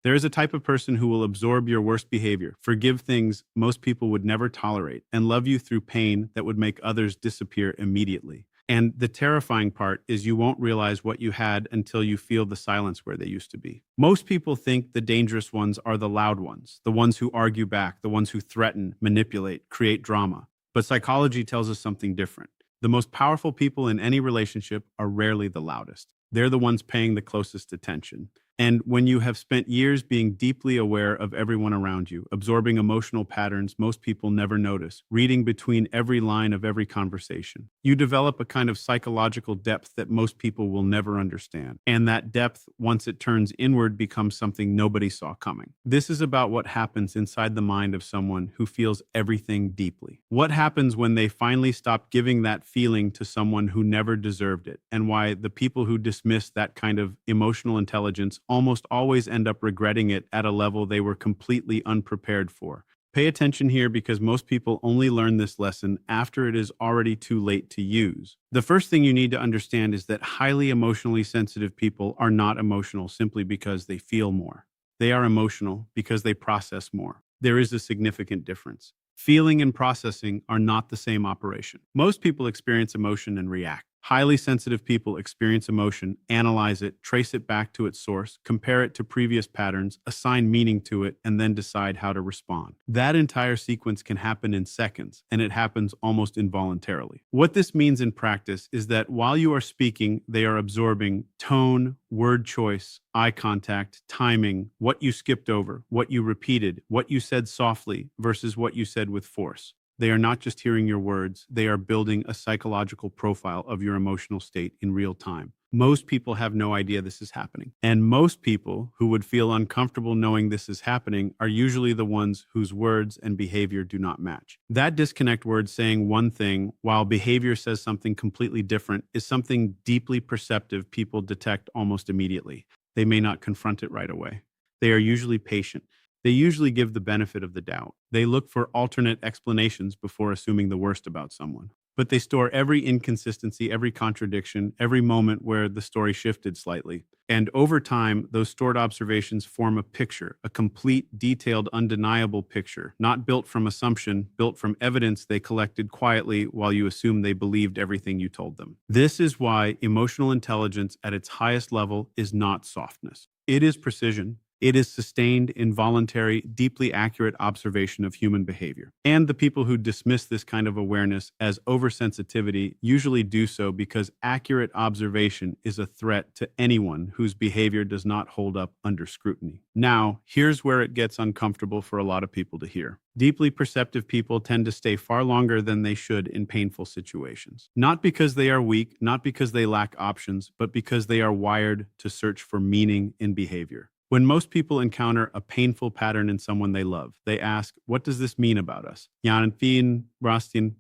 There is a type of person who will absorb your worst behavior, forgive things most people would never tolerate, and love you through pain that would make others disappear immediately. And the terrifying part is you won't realize what you had until you feel the silence where they used to be. Most people think the dangerous ones are the loud ones, the ones who argue back, the ones who threaten, manipulate, create drama. But psychology tells us something different. The most powerful people in any relationship are rarely the loudest. They're the ones paying the closest attention. And when you have spent years being deeply aware of everyone around you, absorbing emotional patterns most people never notice, reading between every line of every conversation, you develop a kind of psychological depth that most people will never understand. And that depth, once it turns inward, becomes something nobody saw coming. This is about what happens inside the mind of someone who feels everything deeply. What happens when they finally stop giving that feeling to someone who never deserved it, and why the people who dismiss that kind of emotional intelligence almost always end up regretting it at a level they were completely unprepared for. Pay attention here because most people only learn this lesson after it is already too late to use. The first thing you need to understand is that highly emotionally sensitive people are not emotional simply because they feel more. They are emotional because they process more. There is a significant difference. Feeling and processing are not the same operation. Most people experience emotion and react. Highly sensitive people experience emotion, analyze it, trace it back to its source, compare it to previous patterns, assign meaning to it, and then decide how to respond. That entire sequence can happen in seconds, and it happens almost involuntarily. What this means in practice is that while you are speaking, they are absorbing tone, word choice, eye contact, timing, what you skipped over, what you repeated, what you said softly versus what you said with force. They are not just hearing your words, they are building a psychological profile of your emotional state in real time. Most people have no idea this is happening. And most people who would feel uncomfortable knowing this is happening are usually the ones whose words and behavior do not match. That disconnect word saying one thing while behavior says something completely different is something deeply perceptive people detect almost immediately. They may not confront it right away. They are usually patient. They usually give the benefit of the doubt. They look for alternate explanations before assuming the worst about someone. But they store every inconsistency, every contradiction, every moment where the story shifted slightly. And over time, those stored observations form a picture, a complete, detailed, undeniable picture, not built from assumption, built from evidence they collected quietly while you assumed they believed everything you told them. This is why emotional intelligence at its highest level is not softness. It is precision. It is sustained, involuntary, deeply accurate observation of human behavior. And the people who dismiss this kind of awareness as oversensitivity usually do so because accurate observation is a threat to anyone whose behavior does not hold up under scrutiny. Now, here's where it gets uncomfortable for a lot of people to hear. Deeply perceptive people tend to stay far longer than they should in painful situations. Not because they are weak, not because they lack options, but because they are wired to search for meaning in behavior. When most people encounter a painful pattern in someone they love, they ask, what does this mean about us? Rastin.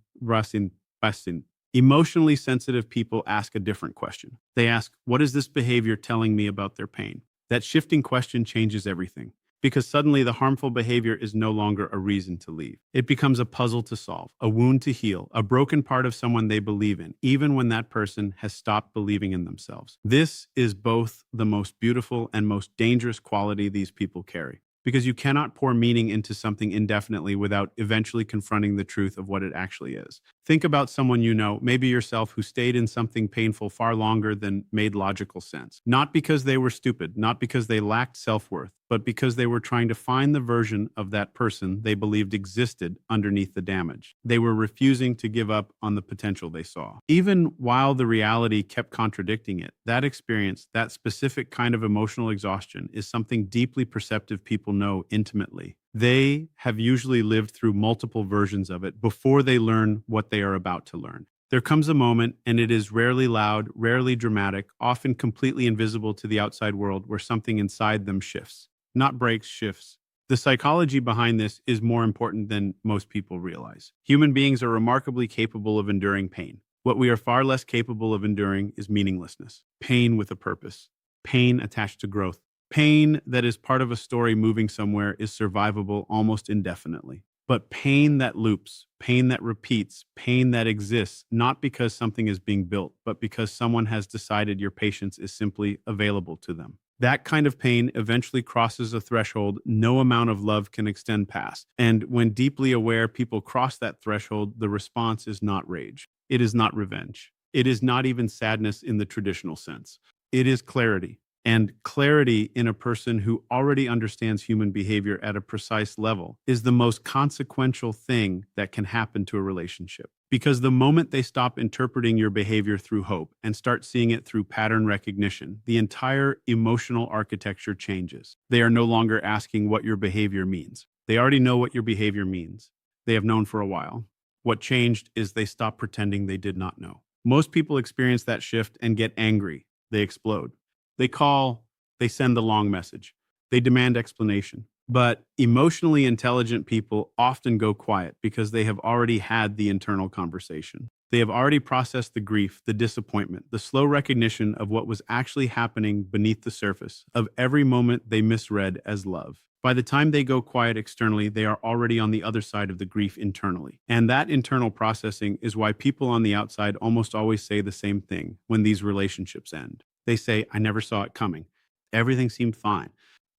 Emotionally sensitive people ask a different question. They ask, what is this behavior telling me about their pain? That shifting question changes everything. Because suddenly the harmful behavior is no longer a reason to leave. It becomes a puzzle to solve, a wound to heal, a broken part of someone they believe in, even when that person has stopped believing in themselves. This is both the most beautiful and most dangerous quality these people carry. Because you cannot pour meaning into something indefinitely without eventually confronting the truth of what it actually is. Think about someone you know, maybe yourself, who stayed in something painful far longer than made logical sense. Not because they were stupid, not because they lacked self-worth, but because they were trying to find the version of that person they believed existed underneath the damage. They were refusing to give up on the potential they saw. Even while the reality kept contradicting it, that experience, that specific kind of emotional exhaustion, is something deeply perceptive people know intimately. They have usually lived through multiple versions of it before they learn what they are about to learn. There comes a moment, and it is rarely loud, rarely dramatic, often completely invisible to the outside world, where something inside them shifts. Not breaks, shifts. The psychology behind this is more important than most people realize. Human beings are remarkably capable of enduring pain. What we are far less capable of enduring is meaninglessness. Pain with a purpose. Pain attached to growth. Pain that is part of a story moving somewhere is survivable almost indefinitely. But pain that loops, pain that repeats, pain that exists, not because something is being built, but because someone has decided your patience is simply available to them. That kind of pain eventually crosses a threshold no amount of love can extend past. And when deeply aware people cross that threshold, the response is not rage. It is not revenge. It is not even sadness in the traditional sense. It is clarity. And clarity in a person who already understands human behavior at a precise level is the most consequential thing that can happen to a relationship. Because the moment they stop interpreting your behavior through hope and start seeing it through pattern recognition, the entire emotional architecture changes. They are no longer asking what your behavior means. They already know what your behavior means. They have known for a while. What changed is they stop pretending they did not know. Most people experience that shift and get angry. They explode. They call, they send the long message. They demand explanation. But emotionally intelligent people often go quiet because they have already had the internal conversation. They have already processed the grief, the disappointment, the slow recognition of what was actually happening beneath the surface of every moment they misread as love. By the time they go quiet externally, they are already on the other side of the grief internally. And that internal processing is why people on the outside almost always say the same thing when these relationships end. They say, I never saw it coming. Everything seemed fine.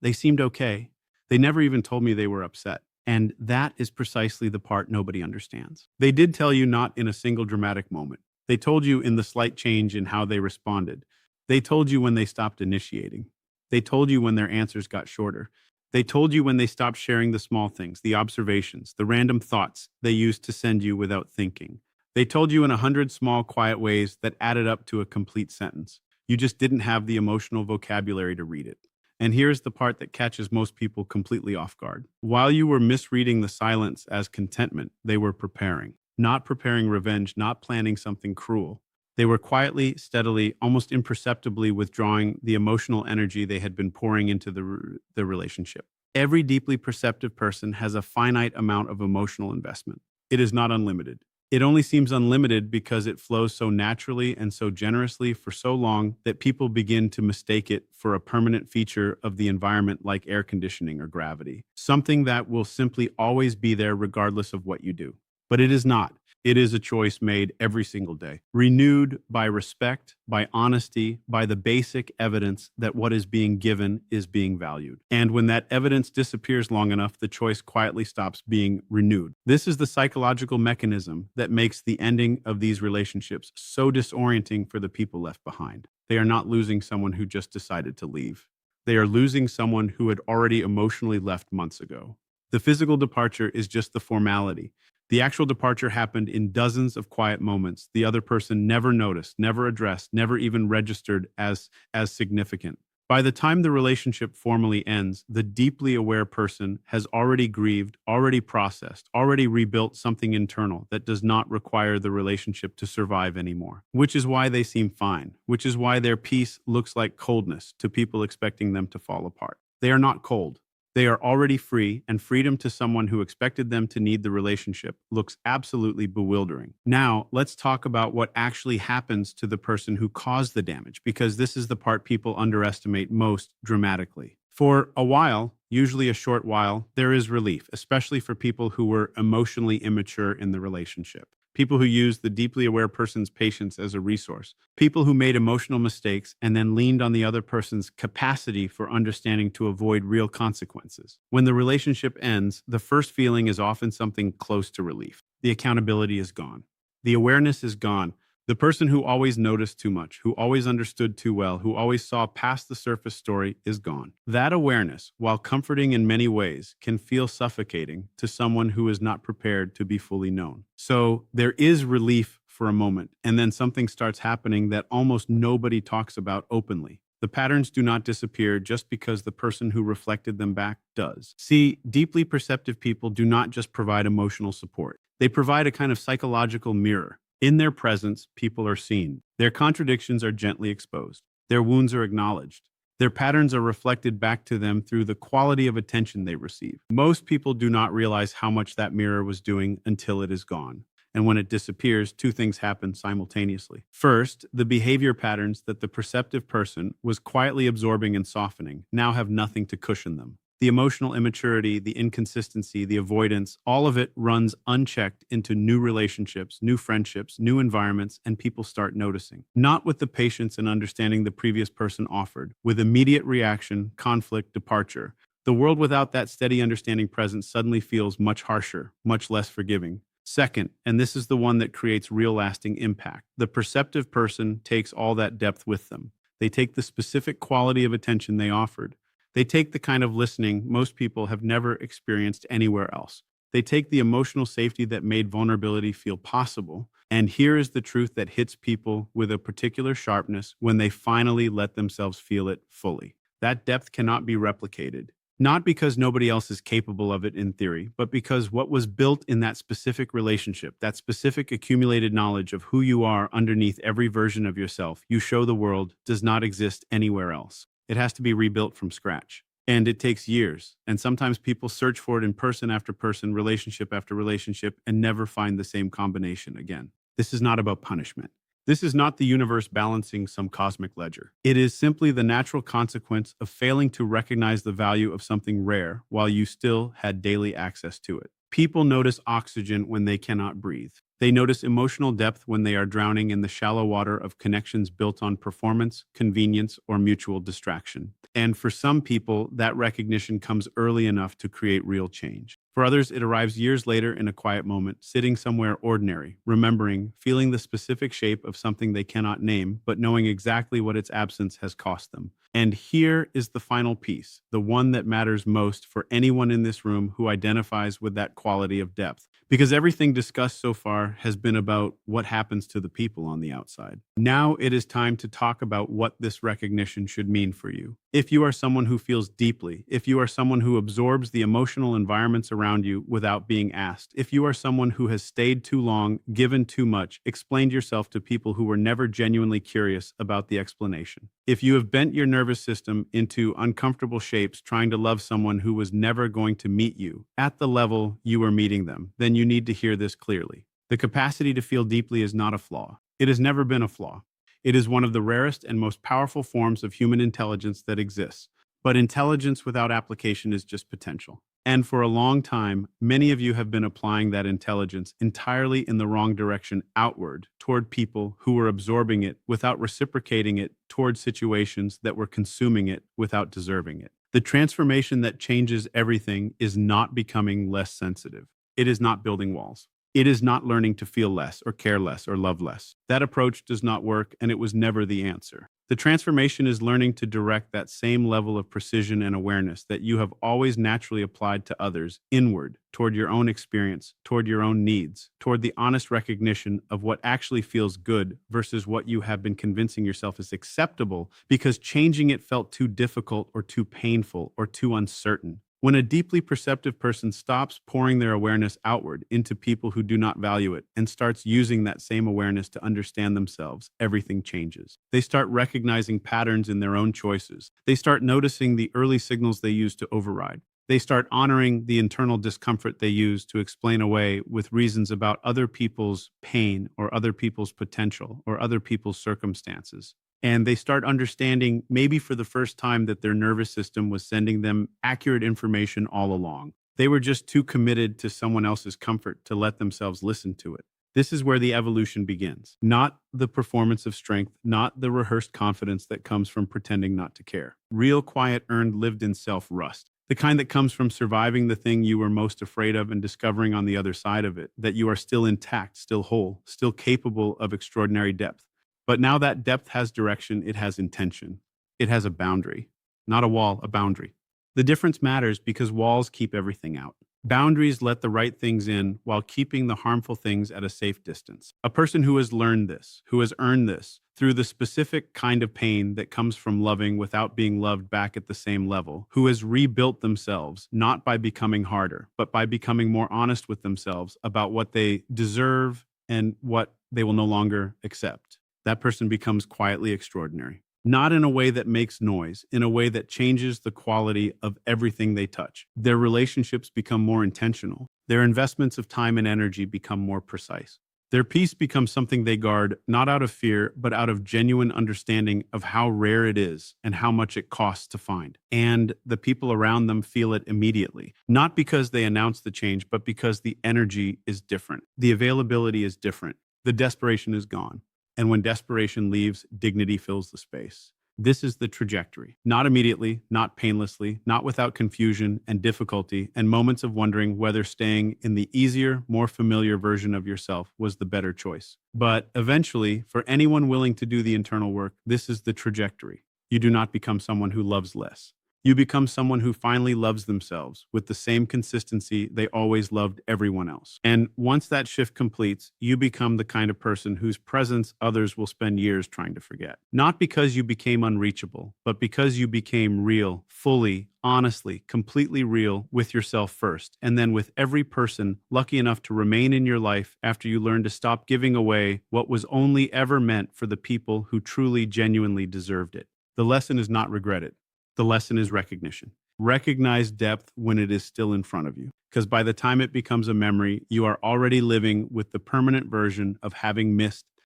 They seemed okay. They never even told me they were upset. And that is precisely the part nobody understands. They did tell you not in a single dramatic moment. They told you in the slight change in how they responded. They told you when they stopped initiating. They told you when their answers got shorter. They told you when they stopped sharing the small things, the observations, the random thoughts they used to send you without thinking. They told you in 100 small, quiet ways that added up to a complete sentence. You just didn't have the emotional vocabulary to read it. And here's the part that catches most people completely off guard. While you were misreading the silence as contentment, they were preparing. Not preparing revenge, not planning something cruel. They were quietly, steadily, almost imperceptibly withdrawing the emotional energy they had been pouring into the relationship. Every deeply perceptive person has a finite amount of emotional investment. It is not unlimited. It only seems unlimited because it flows so naturally and so generously for so long that people begin to mistake it for a permanent feature of the environment like air conditioning or gravity, something that will simply always be there regardless of what you do. But it is not. It is a choice made every single day, renewed by respect, by honesty, by the basic evidence that what is being given is being valued. And when that evidence disappears long enough, the choice quietly stops being renewed. This is the psychological mechanism that makes the ending of these relationships so disorienting for the people left behind. They are not losing someone who just decided to leave. They are losing someone who had already emotionally left months ago. The physical departure is just the formality. The actual departure happened in dozens of quiet moments the other person never noticed, never addressed, never even registered as significant. By the time the relationship formally ends, the deeply aware person has already grieved, already processed, already rebuilt something internal that does not require the relationship to survive anymore. Which is why they seem fine, which is why their peace looks like coldness to people expecting them to fall apart. They are not cold. They are already free, and freedom to someone who expected them to need the relationship looks absolutely bewildering. Now, let's talk about what actually happens to the person who caused the damage, because this is the part people underestimate most dramatically. For a while, usually a short while, there is relief, especially for people who were emotionally immature in the relationship. People who use the deeply aware person's patience as a resource. People who made emotional mistakes and then leaned on the other person's capacity for understanding to avoid real consequences. When the relationship ends, the first feeling is often something close to relief. The accountability is gone. The awareness is gone. The person who always noticed too much, who always understood too well, who always saw past the surface story is gone. That awareness, while comforting in many ways, can feel suffocating to someone who is not prepared to be fully known. So there is relief for a moment, and then something starts happening that almost nobody talks about openly. The patterns do not disappear just because the person who reflected them back does. See, deeply perceptive people do not just provide emotional support. They provide a kind of psychological mirror. In their presence, people are seen. Their contradictions are gently exposed. Their wounds are acknowledged. Their patterns are reflected back to them through the quality of attention they receive. Most people do not realize how much that mirror was doing until it is gone. And when it disappears, two things happen simultaneously. First, the behavior patterns that the perceptive person was quietly absorbing and softening now have nothing to cushion them. The emotional immaturity, the inconsistency, the avoidance, all of it runs unchecked into new relationships, new friendships, new environments, and people start noticing. Not with the patience and understanding the previous person offered, with immediate reaction, conflict, departure. The world without that steady understanding present suddenly feels much harsher, much less forgiving. Second, and this is the one that creates real lasting impact, the perceptive person takes all that depth with them. They take the specific quality of attention they offered. They take the kind of listening most people have never experienced anywhere else. They take the emotional safety that made vulnerability feel possible. And here is the truth that hits people with a particular sharpness when they finally let themselves feel it fully. That depth cannot be replicated. Not because nobody else is capable of it in theory, but because what was built in that specific relationship, that specific accumulated knowledge of who you are underneath every version of yourself you show the world, does not exist anywhere else. It has to be rebuilt from scratch. And it takes years. And sometimes people search for it in person after person, relationship after relationship, and never find the same combination again. This is not about punishment. This is not the universe balancing some cosmic ledger. It is simply the natural consequence of failing to recognize the value of something rare while you still had daily access to it. People notice oxygen when they cannot breathe. They notice emotional depth when they are drowning in the shallow water of connections built on performance, convenience, or mutual distraction. And for some people, that recognition comes early enough to create real change. For others, it arrives years later in a quiet moment, sitting somewhere ordinary, remembering, feeling the specific shape of something they cannot name, but knowing exactly what its absence has cost them. And here is the final piece, the one that matters most for anyone in this room who identifies with that quality of depth. Because everything discussed so far has been about what happens to the people on the outside. Now it is time to talk about what this recognition should mean for you. If you are someone who feels deeply, if you are someone who absorbs the emotional environments around you without being asked, if you are someone who has stayed too long, given too much, explained yourself to people who were never genuinely curious about the explanation, if you have bent your nervous system into uncomfortable shapes trying to love someone who was never going to meet you at the level you were meeting them, then you need to hear this clearly. The capacity to feel deeply is not a flaw. It has never been a flaw. It is one of the rarest and most powerful forms of human intelligence that exists. But intelligence without application is just potential. And for a long time, many of you have been applying that intelligence entirely in the wrong direction outward toward people who were absorbing it without reciprocating it toward situations that were consuming it without deserving it. The transformation that changes everything is not becoming less sensitive. It is not building walls. It is not learning to feel less or care less or love less. That approach does not work, and it was never the answer. The transformation is learning to direct that same level of precision and awareness that you have always naturally applied to others inward, toward your own experience, toward your own needs, toward the honest recognition of what actually feels good versus what you have been convincing yourself is acceptable because changing it felt too difficult or too painful or too uncertain. When a deeply perceptive person stops pouring their awareness outward into people who do not value it and starts using that same awareness to understand themselves, everything changes. They start recognizing patterns in their own choices. They start noticing the early signals they use to override. They start honoring the internal discomfort they use to explain away with reasons about other people's pain or other people's potential or other people's circumstances. And they start understanding, maybe for the first time, that their nervous system was sending them accurate information all along. They were just too committed to someone else's comfort to let themselves listen to it. This is where the evolution begins. Not the performance of strength, not the rehearsed confidence that comes from pretending not to care. Real, quiet, earned, lived in self-rust. The kind that comes from surviving the thing you were most afraid of and discovering on the other side of it that you are still intact, still whole, still capable of extraordinary depth. But now that depth has direction, it has intention. It has a boundary. Not a wall, a boundary. The difference matters because walls keep everything out. Boundaries let the right things in while keeping the harmful things at a safe distance. A person who has learned this, who has earned this, through the specific kind of pain that comes from loving without being loved back at the same level, who has rebuilt themselves, not by becoming harder, but by becoming more honest with themselves about what they deserve and what they will no longer accept. That person becomes quietly extraordinary. Not in a way that makes noise, in a way that changes the quality of everything they touch. Their relationships become more intentional. Their investments of time and energy become more precise. Their peace becomes something they guard not out of fear, but out of genuine understanding of how rare it is and how much it costs to find. And the people around them feel it immediately, not because they announce the change, but because the energy is different. The availability is different. The desperation is gone. And when desperation leaves, dignity fills the space. This is the trajectory. Not immediately, not painlessly, not without confusion and difficulty and moments of wondering whether staying in the easier, more familiar version of yourself was the better choice. But eventually, for anyone willing to do the internal work, this is the trajectory. You do not become someone who loves less. You become someone who finally loves themselves with the same consistency they always loved everyone else. And once that shift completes, you become the kind of person whose presence others will spend years trying to forget. Not because you became unreachable, but because you became real, fully, honestly, completely real with yourself first, and then with every person lucky enough to remain in your life after you learn to stop giving away what was only ever meant for the people who truly, genuinely deserved it. The lesson is not regretted. The lesson is recognition. Recognize depth when it is still in front of you, because by the time it becomes a memory, you are already living with the permanent version of having missed